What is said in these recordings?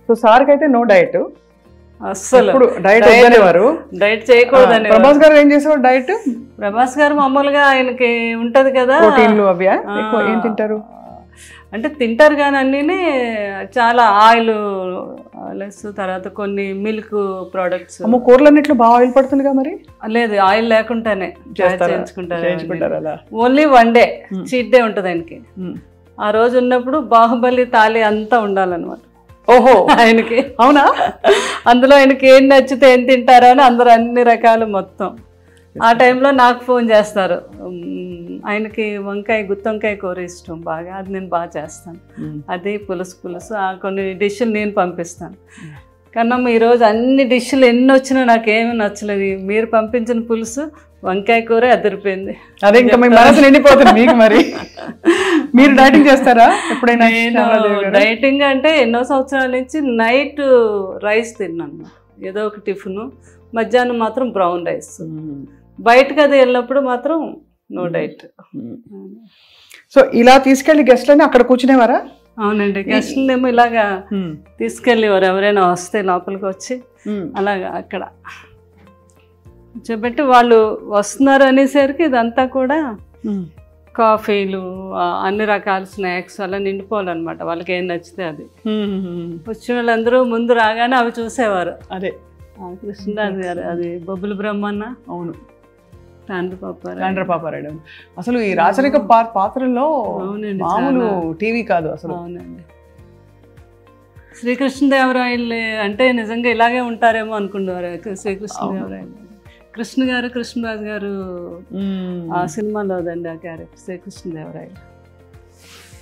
So సార్కి అయితే no diet, అస్సలు ఇప్పుడు డైట్ వద్దనేవారు. డైట్ చేయకూడదని. ప్రభాస్ గారు ఏం చేసేవారు డైట్? ప్రభాస్ గారు మామూలుగా ఆయనకి ఉంటది కదా ప్రోటీన్లు అవి ఎక్కువ ఏం తింటారు అంటే తింటారు కానీ అన్నీ చాలా ఆయిల్ లెస్, తర్వాత కొన్ని మిల్క్ ప్రోడక్ట్స్. కూరలన్నిట్లో బాగా ఆయిల్ పడుతుందిగా మరి? లేదు, ఆయిల్ లేకుండానే చేయించుకుంటారు అలా. ఓన్లీ 1 డే చీట్ డే ఉంటుంది ఆయనకి. ఆ రోజు ఉన్నప్పుడు బాహుబలి తాళి అంతా ఉండాలన్నమాట. ఓహో, ఆయనకి. అవునా? అందులో ఆయనకి ఏం నచ్చితే ఏం తింటారో అని అందరూ అన్ని రకాలు మొత్తం. ఆ టైంలో నాకు ఫోన్ చేస్తారు. ఆయనకి గుత్తొంకాయ కూర ఇష్టం బాగా, అది నేను బాగా చేస్తాను. అది పులుసు కొన్ని డిష్లు నేను పంపిస్తాను. కన్నమ్మ ఈరోజు అన్ని డిష్లు ఎన్ని వచ్చినా నాకేమీ నచ్చలేదు, మీరు పంపించిన పులుసు వంకాయ కూర అదిరిపోయింది. అదే ఇంకా మీ మనసు నిండిపోతుంది మీకు. మరి మీరు డైటింగ్ చేస్తారా ఎప్పుడైనా? డైటింగ్ అంటే ఎన్నో సంవత్సరాల నుంచి నైట్ రైస్ తిన్నాను, ఏదో ఒక టిఫిన్. మధ్యాహ్నం మాత్రం బ్రౌన్ రైస్. బయటకు అది వెళ్ళినప్పుడు మాత్రం నో డైట్. సో ఇలా తీసుకెళ్లి గెస్ట్లని అక్కడ కూర్చునేవారా? అవునండి, గెస్ట్లేమో ఇలాగా తీసుకెళ్ళేవారు. ఎవరైనా వస్తే లోపలికి వచ్చి అలాగా అక్కడ కూర్చోబెట్టి వాళ్ళు వస్తున్నారు అనేసరికి ఇదంతా కూడా కాఫీలు, అన్ని రకాల స్నాక్స్ అలా నిండిపోవాలన్నమాట. వాళ్ళకి ఏం నచ్చితే అది. వచ్చిన వాళ్ళందరూ ముందు రాగానే అవి చూసేవారు. అదే కృష్ణరాజు గారు, అది బొబ్బుల బ్రహ్మన్న, అవును, తాండ్రపాపారాయుడు. అసలు ఈ రాచరిక పాత్రల్లో మామూలు టీవీ కాదు అసలు. అవునండి, శ్రీకృష్ణదేవరాయలు అంటే నిజంగా ఇలాగే ఉంటారేమో అనుకునేవారు. శ్రీకృష్ణదేవరాయలు కృష్ణ గారు, కృష్ణరాజు గారు ఆ సినిమాలో అదండి ఆ క్యారెక్టర్ శ్రీకృష్ణదేవరాయలు.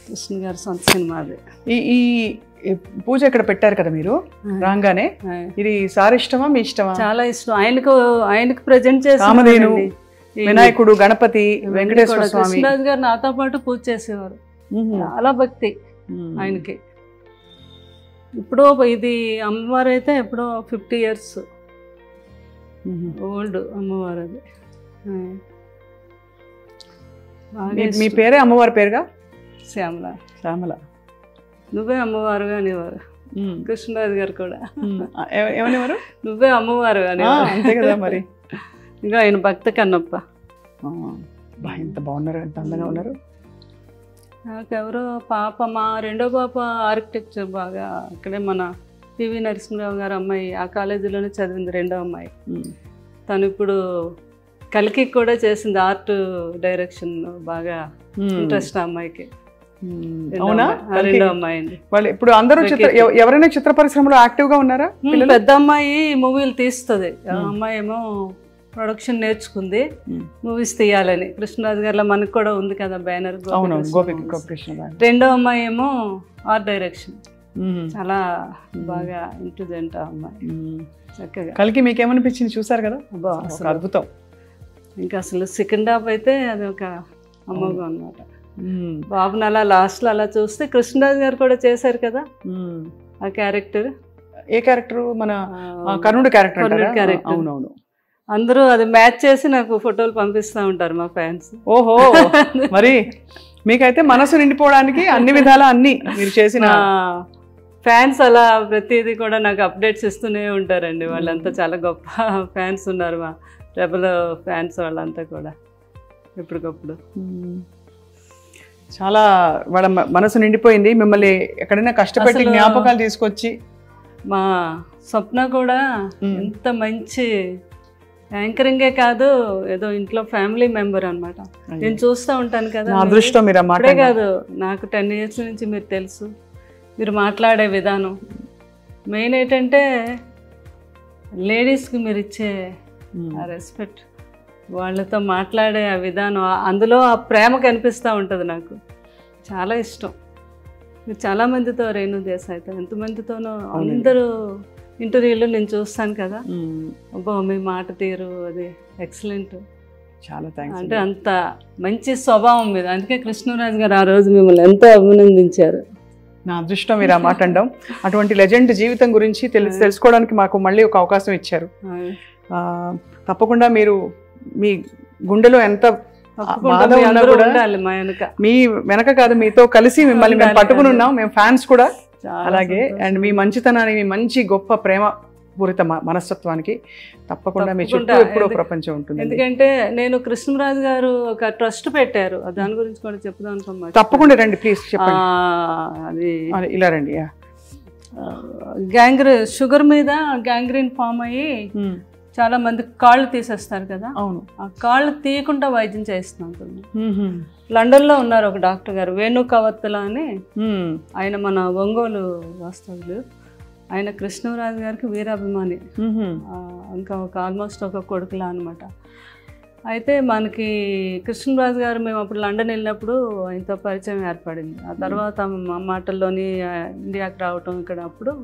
కృష్ణ గారు సొంత సినిమా అది. ఈ పూజ ఇక్కడ పెట్టారు కదా మీరు రాగానే, ఇది సార్ ఇష్టమా మీ ఇష్టమా? చాలా ఇష్టం. ఆయనకు ప్రజెంట్ చేసి కామధేను, వినాయకుడు, గణపతి, వెంకటేశ్వర స్వామి. కృష్ణరాజు గారు నాతో పాటు పూజ చేసేవారు. చాలా భక్తి ఆయనకి. ఇప్పుడు ఇది అమ్మవారు అయితే ఎప్పుడో 50 years ఓల్డ్ అమ్మవారు అది. మీ పేరే అమ్మవారి పేరుగా? శ్యామల. శ్యామల. నువ్వే అమ్మవారు అనేవారు కృష్ణరాజు గారు కూడా. ఏమనేవారు? నువ్వే అమ్మవారు అనేవారు. అంతే కదా మరి. ఇంకా ఆయన భక్త కన్నప్ప. ఎంత బాగున్నారు, ఎంత అందంగా ఉన్నారు. నాకెవరో పాప, మా రెండో పాప ఆర్కిటెక్చర్ బాగా అక్కడే మన పివి నరసింహరావు గారు అమ్మాయి, ఆ కాలేజీలోనే చదివింది రెండో అమ్మాయి. తను ఇప్పుడు కలికి కూడా చేసింది, ఆర్ట్ డైరెక్షన్ బాగా ఇంట్రెస్ట్ ఆ అమ్మాయికి. అవునా? రెండో అమ్మాయి అండి. వాళ్ళు ఇప్పుడు అందరూ ఎవరైనా చిత్ర పరిశ్రమలో యాక్టివ్ గా ఉన్నారా? పెద్ద అమ్మాయి మూవీలు తీస్తుంది, అమ్మాయి ఏమో ప్రొడక్షన్ నేర్చుకుంది, మూవీస్ తీయాలని. కృష్ణరాజు గారిలో మనకు కూడా ఉంది కదా బ్యానర్. రెండో అమ్మాయి ఏమో ఆర్ట్ డైరెక్షన్. చాలా బాగా ఇంటెలిజెంట్ అమ్మాయి. చక్కగా. కలికి మీకేమనిపించింది చూసారు కదా? అద్భుతం. ఇంకా అసలు సెకండ్ హాఫ్ అయితే అది ఒక అమ్మగా అన్నమాట. బాబుని అలా లాస్ట్లో అలా చూస్తే కృష్ణరాజు గారు కూడా చేశారు కదా ఆ క్యారెక్టర్. ఏ క్యారెక్టర్? మన కర్ణుడు క్యారెక్టర్. అవునవును. అందరూ అది మ్యాచ్ చేసి నాకు ఫోటోలు పంపిస్తూ ఉంటారు మా ఫ్యాన్స్. ఓహో, మరి మీకైతే మనసు నిండిపోవడానికి అన్ని విధాలా అన్ని మీరు చేసిన ఫ్యాన్స్ అలా ప్రతిదీ కూడా నాకు అప్డేట్స్ ఇస్తూనే ఉంటారండి. వాళ్ళంతా చాలా గొప్ప ఫ్యాన్స్ ఉన్నారు, మా రెబల్ ఫ్యాన్స్ వాళ్ళంతా కూడా ఎప్పటికప్పుడు. చాలా వాళ్ళ మనసు నిండిపోయింది. మిమ్మల్ని ఎక్కడైనా కష్టపెట్టి జ్ఞాపకాలు తీసుకొచ్చి. మా స్వప్న కూడా ఎంత మంచి యాంకరింగే కాదు, ఏదో ఇంట్లో ఫ్యామిలీ మెంబర్ అనమాట. నేను చూస్తూ ఉంటాను కదా. అదృష్టం మీరు అప్పుడే కాదు, నాకు 10 years నుంచి మీరు తెలుసు. మీరు మాట్లాడే విధానం మెయిన్ ఏంటంటే లేడీస్కి మీరు ఇచ్చే ఆ రెస్పెక్ట్, వాళ్ళతో మాట్లాడే ఆ విధానం, అందులో ఆ ప్రేమ కనిపిస్తూ ఉంటుంది. నాకు చాలా ఇష్టం. మీరు చాలామందితో, రేణు దేశాయ్తో ఎంతమందితోనో అందరూ ఇంటర్వ్యూలో నేను చూస్తాను కదా. అబ్బో మీ మాట తీరు అది ఎక్సలెంట్. చాలా థ్యాంక్స్. అంటే అంత మంచి స్వభావం మీద. అందుకే కృష్ణరాజు గారు ఆ రోజు మిమ్మల్ని ఎంతో అభినందించారు. నా అదృష్టం మీరు ఆ మాట అనడం. అటువంటి లెజెండ్ జీవితం గురించి తెలుసుకోవడానికి మాకు మళ్ళీ ఒక అవకాశం ఇచ్చారు. తప్పకుండా మీరు మీ గుండెలో ఎంత బాధ ఉన్నా కూడా మా వెనక, మీ వెనక కాదు మీతో కలిసి మిమ్మల్ని మేము పట్టుకుని ఉన్నాం. మేము ఫ్యాన్స్ కూడా అలాగే అండ్ మీ మంచితనానికి, మీ మంచి గొప్ప ప్రేమ పూరిత మనస్తత్వానికి తప్పకుండా మీ చుట్టూ ఎప్పుడో ప్రపంచం ఉంటుంది. ఎందుకంటే నేను కృష్ణరాజు గారు ఒక ట్రస్ట్ పెట్టారు, దాని గురించి కూడా చెప్దాం అనుకున్నా. తప్పకుండా రండి ప్లీజ్ చెప్పండి. అది ఇలా రండి. షుగర్ మీద గ్యాంగ్రీన్ ఫామ్ అయ్యి చాలా మంది కాళ్ళు తీసేస్తారు కదా. అవును. ఆ కాళ్ళు తీయకుండా వైద్యం చేస్తున్నాను. లండన్లో ఉన్నారు ఒక డాక్టర్ గారు, వేణు కవత్తుల అని. ఆయన మన ఒంగోలు వాస్తవులు. ఆయన కృష్ణరాజు గారికి వీరాభిమాని, ఇంకా ఆల్మోస్ట్ ఒక కొడుకులా అనమాట. అయితే మనకి కృష్ణరాజు గారు మేము అప్పుడు లండన్ వెళ్ళినప్పుడు ఆయనతో పరిచయం ఏర్పడింది. ఆ తర్వాత మా మాటల్లోని ఇండియాకి రావటం ఇక్కడ అప్పుడు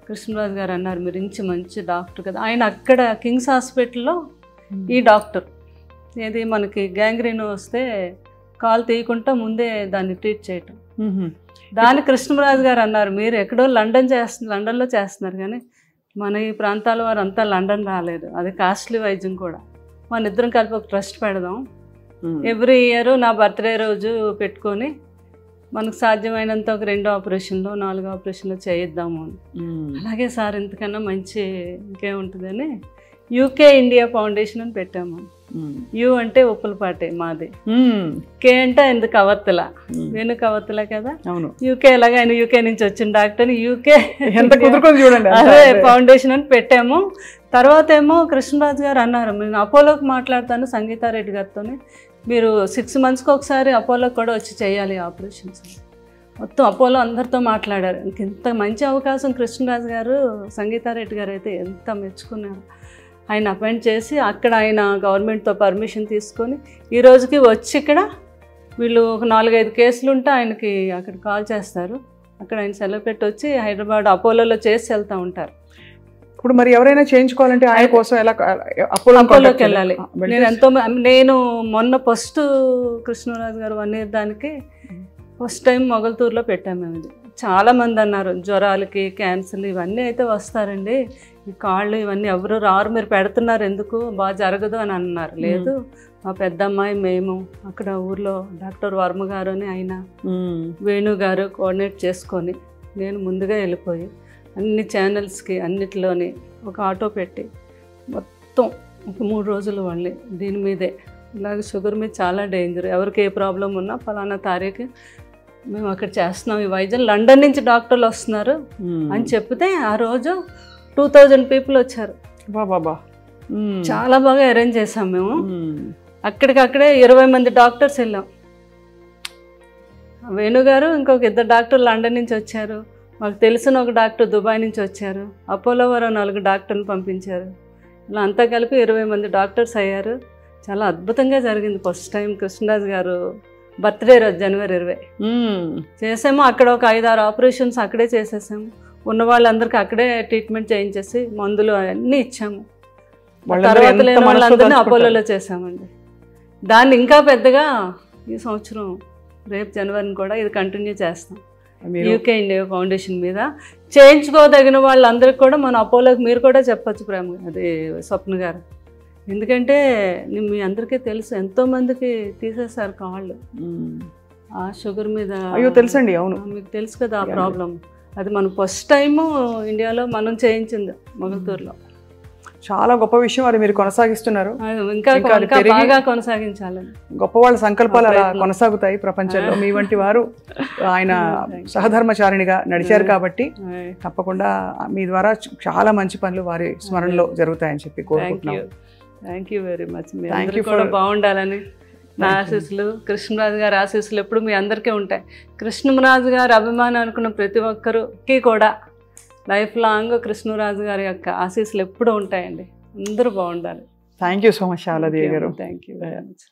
కృష్ణరాజు గారు అన్నారు, మీరు మంచి డాక్టర్ కదా. ఆయన అక్కడ కింగ్స్ హాస్పిటల్లో ఈ డాక్టర్ ఏది మనకి గ్యాంగ్రీన్ వస్తే కాలు తీయకుండా ముందే దాన్ని ట్రీట్ చేయటం. దాని కృష్ణరాజు గారు అన్నారు, మీరు ఎక్కడో లండన్లో చేస్తున్నారు కానీ మన ఈ ప్రాంతాల వారు అంతా లండన్ రాలేదు, అది కాస్ట్లీ వైద్యం కూడా. మన ఇద్దరం కలిపి ఒక ట్రస్ట్ పెడదాం, ఎవ్రీ ఇయర్ నా బర్త్డే రోజు పెట్టుకొని మనకు సాధ్యమైనంత ఒక 2 ఆపరేషన్లు 4 ఆపరేషన్లు చేయిద్దాము అని. అలాగే సార్ ఇంతకన్నా మంచి ఇంకేముంటుందని యూకే ఇండియా ఫౌండేషన్ అని పెట్టాము. యు అంటే ఉప్పులపాటి మాది, కే అంటే ఎందుకు కవత్తుల, వేణు కవత్తుల కదా. యూకే ఎలాగా ఆయన యూకే నుంచి వచ్చిన డాక్టర్, యూకే అదే ఫౌండేషన్ అని పెట్టాము. తర్వాత ఏమో కృష్ణరాజు గారు అన్నారు, నేను అపోలోకి మాట్లాడతాను సంగీతారెడ్డి గారితో, మీరు 6 monthsకి ఒకసారి అపోలోకి కూడా వచ్చి చేయాలి ఆపరేషన్స్. మొత్తం అపోలో అందరితో మాట్లాడారు. ఇంత మంచి అవకాశం కృష్ణరాజు గారు, సంగీతారెడ్డి గారు అయితే ఎంత మెచ్చుకున్నారు. ఆయన అపాయింట్ చేసి అక్కడ ఆయన గవర్నమెంట్తో పర్మిషన్ తీసుకొని ఈ రోజుకి వచ్చి ఇక్కడ వీళ్ళు ఒక 4-5 కేసులు ఉంటే ఆయనకి అక్కడ కాల్ చేస్తారు, అక్కడ ఆయన సెలవు పెట్టి వచ్చి హైదరాబాద్ అపోలోలో చేసి వెళ్తూ ఉంటారు. ఇప్పుడు మరి ఎవరైనా చేయించుకోవాలంటే ఆయన కోసం ఎలా అపోలోకి వెళ్ళాలి? నేను మొన్న ఫస్ట్ కృష్ణరాజు గారు 1 year దానికి ఫస్ట్ టైం మొగల్తూరులో పెట్టాము మేము. ఇది చాలామంది అన్నారు, జ్వరాలకి క్యాన్సర్లు ఇవన్నీ అయితే వస్తారండి, ఈ కాళ్ళు ఇవన్నీ ఎవరు రారు, మీరు పెడుతున్నారు ఎందుకు, బాగా జరగదు అని అన్నారు. లేదు, మా పెద్దమ్మాయి మేము అక్కడ ఊర్లో డాక్టర్ వర్మ గారు అని ఆయన వేణు గారు కోఆర్డినేట్ చేసుకొని నేను ముందుగా వెళ్ళిపోయి అన్ని ఛానల్స్కి అన్నిటిలోని ఒక ఆటో పెట్టి మొత్తం ఒక 3 రోజులు వాళ్ళని దీని మీదే, ఇలాగ షుగర్ మీద చాలా డేంజర్, ఎవరికి ఏ ప్రాబ్లం ఉన్నా ఫలానా తారీఖు మేము అక్కడ చేస్తున్నాం ఈ వైద్యం, లండన్ నుంచి డాక్టర్లు వస్తున్నారు అని చెప్తే ఆ రోజు 2000 people వచ్చారు. బాబా చాలా బాగా అరేంజ్ చేసాం మేము. అక్కడికక్కడే 20 మంది డాక్టర్స్ వెళ్ళాం. వేణుగారు ఇంకొక 2 డాక్టర్లు లండన్ నుంచి వచ్చారు, మాకు తెలిసిన ఒక డాక్టర్ దుబాయ్ నుంచి వచ్చారు, అపోలో వారు 4 డాక్టర్ని పంపించారు. ఇలా అంతా కలిపి 20 మంది డాక్టర్స్ అయ్యారు. చాలా అద్భుతంగా జరిగింది. ఫస్ట్ టైం కృష్ణరాజు గారు బర్త్డే రోజు January 20 చేసాము. అక్కడ ఒక 5-6 ఆపరేషన్స్ అక్కడే చేసేసాము. ఉన్న వాళ్ళందరికీ అక్కడే ట్రీట్మెంట్ చేయించేసి మందులు అన్నీ ఇచ్చాము. తర్వాత లేని వాళ్ళందరినీ అపోలోలో చేసామండి. దాన్ని ఇంకా పెద్దగా ఈ సంవత్సరం రేపు జనవరిని కూడా ఇది కంటిన్యూ చేస్తాం. యూకే ఇండియా ఫౌండేషన్ మీద చేయించుకోదగిన వాళ్ళందరికీ కూడా మన అపోలోకి మీరు కూడా చెప్పచ్చు ప్రేమ, అది స్వప్న గారు. ఎందుకంటే మీ అందరికీ తెలుసు, ఎంతోమందికి తీసేశారు కాళ్ళు ఆ షుగర్ మీద. అయ్యో తెలుసండి. అవును, మీకు తెలుసు కదా ఆ ప్రాబ్లం. అది మనం ఫస్ట్ టైము ఇండియాలో మనం చేయించింది మొగల్తూరులో. చాలా గొప్ప విషయం, అది మీరు కొనసాగిస్తున్నారు. ఇంకా బాగా కొనసాగించాలని గొప్ప వాళ్ళ సంకల్పాలు అలా కొనసాగుతాయి ప్రపంచంలో. మీ వంటి వారు ఆయన సహధర్మచారిణిగా నడిచారు కాబట్టి తప్పకుండా మీ ద్వారా చాలా మంచి పనులు వారి స్మరణలో జరుగుతాయని చెప్పి కోరుకుంటున్నాను. Thank you very much. మీ అందరూ కూడా బాగుండాలని నా ఆశీస్సులు, కృష్ణరాజు గారి ఆశీస్సులు ఎప్పుడు మీ అందరికీ ఉంటాయి. కృష్ణరాజు గారి అభిమానం అనుకున్న ప్రతి ఒక్కరికి కూడా లైఫ్ లాంగ్ కృష్ణరాజు గారి యొక్క ఆశీస్సులు ఎప్పుడూ ఉంటాయండి. అందరూ బాగుండాలి. Thank you so much Sharadadevi గారు. Thank you very much.